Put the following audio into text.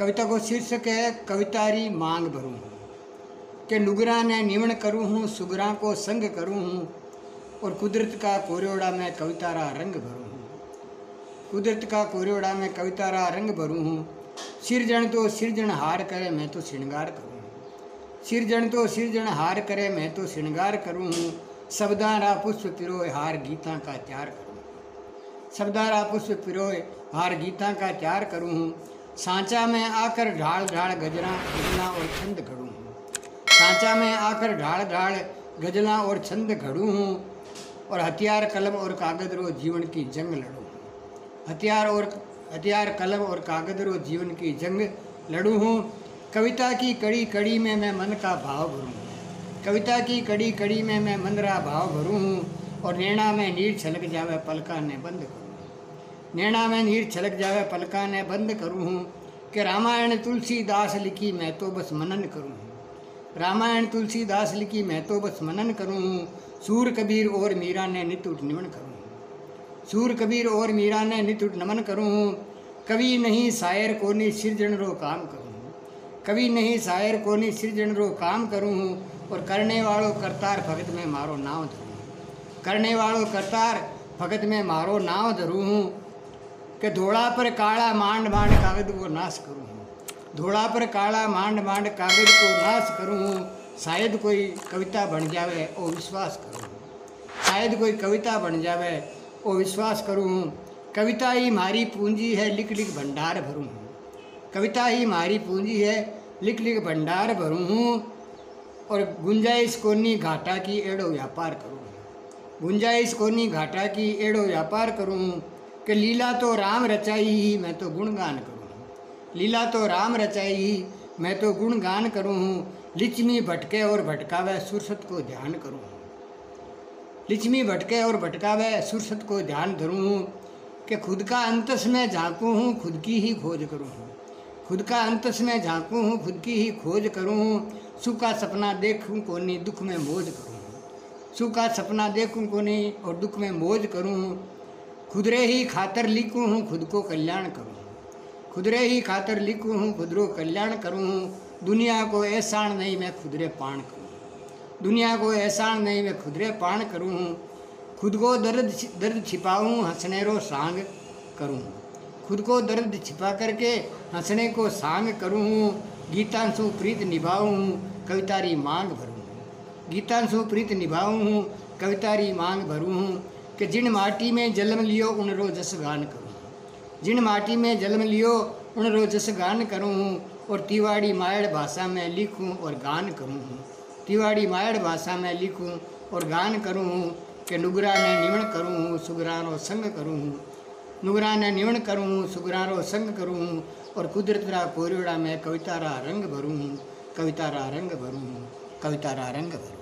कविता को शीर्षक है कवितारी मांग भरूँ के नुगरा ने निवण करूँ हूँ, सुगरा को संग करूँ हूँ और कुदरत का कोरियोड़ा में कवितारा रंग भरूँ हूँ। कुदरत का कोरियोड़ा में कवितारा रंग भरूँ हूँ। सिरजन तो सिरजन हार करे मैं तो श्रृंगार करूँ हूँ। सिरजन तो सिरजन हार करे मैं तो श्रृंगार करूँ हूँ। शब्दारा पुष्प पिरोए हार गीता का त्यार करूँ हूँ। शब्दारा पुष्प पिरोए हार गीता का त्यार करूँ हूँ। सांचा में आकर ढाल ढाल गजरा गजला और छंद घड़ूँ हूँ। सांचा में आकर ढाल ढाल गजला और छंद घड़ूँ हूँ और हथियार कलम और कागज रो जीवन की जंग लड़ूँ हूँ। हथियार कलम और कागज रो जीवन की जंग लड़ूँ हूँ। कविता की कड़ी कड़ी में मैं मन का भाव भरूँ हूँ। कविता की कड़ी कड़ी में मैं मन रा भाव भरूँ हूँ और नैना में नीर छलक जावे पलका ने बंद करूँ। नैना में नीर छलक जावे पलका ने बंद करूँ हूँ कि रामायण तुलसीदास लिखी मैं तो बस मनन करूँ हूँ। रामायण तुलसीदास लिखी मैं तो बस मनन करूँ हूँ। सूर कबीर और मीरा ने नित उठ निमन करूँ हूँ। सूर कबीर और मीरा ने नित उठ नमन करूँ हूँ। कवि नहीं शायर कोनी सृजन रो काम करूँ हूँ। कवि नहीं शायर कोनी सृजन रो काम करूँ हूँ और करने वालों करतार भगत में मारो नाव धरूँ हूँ। करने वालों करतार भगत में मारो नाव धरूँ हूँ कि धोड़ा पर काला मांड मांड कागज को नाश करूँ हूँ। धोड़ा पर काला मांड मांड कागज को नाश करूँ हूँ। शायद कोई कविता बन जावे ओ विश्वास करूँ हूँ। शायद कोई कविता बन जावे ओ विश्वास करूँ हूँ। कविता ही मारी पूंजी है लिख लिख भंडार भरूँ हूँ। कविता ही मारी पूंजी है लिख लिख भंडार भरूँ हूँ और गुंजाइश कोनी घाटा की एड़ो व्यापार करूँ हूँ। गुंजाइश कोनी घाटा की एड़ो व्यापार करूँ हूँ कि लीला तो राम रचाई ही मैं तो गुणगान करूँ हूँ। लीला तो राम रचाई ही मैं तो गुणगान करूँ हूँ। लिचमी भटके और भटकावे सुरसत को ध्यान करूँ हूँ। लिचमी भटके और भटकावे सुरसत को ध्यान धरूँ हूँ कि खुद का अंतस में झाँकूँ हूँ खुद की ही खोज करूँ हूँ। खुद का अंतस में झाँकूँ हूँ खुद की ही खोज करूँ हूँ। सुख का सपना देखूँ कोनी दुख में मौज करूँ हूँ। सुख का सपना देखूँ कोनी और दुख में मौज करूँ हूँ। खुदरे ही खातर लिखूँ हूँ खुद को कल्याण करूँ हूँ। खुदरे ही खातर लिखूँ हूँ खुद को कल्याण करूँ हूँ। दुनिया को एहसान नहीं मैं खुदरे पाण करूँ हूँ। दुनिया को एहसान नहीं मैं खुदरे पाण करूँ हूँ। खुद को दर्द छिपाऊँ हंसने रो सांग करूँ हूँ। खुद को दर्द छिपा करके हंसने को सांग करूँ हूँ। गीतांशु प्रीत निभाऊँ कवितारी मांग भरूँ हूँ। गीतांशु प्रीत निभाऊँ कवितारी मांग भरूँ हूँ कि जिन माटी में जन्म लियो उन रो जस गान करूँ। जिन माटी में जन्म लियो उन रो जस गान करूँ और तिवाड़ी मायड़ भाषा में लिखूँ और गान करूँ। तिवाड़ी मायड़ भाषा में लिखूँ और गान करूँ कि नुगरा ने निवण करूँ सुगरारो संग करूँ। नुगरा ने निवण करूँ सुगरारो संग करूँ और कुदरत रा कोरियोड़ा में कवितारा रंग भरूँ। कवितारा रंग भरूँ कवितारा रंग भरूँ।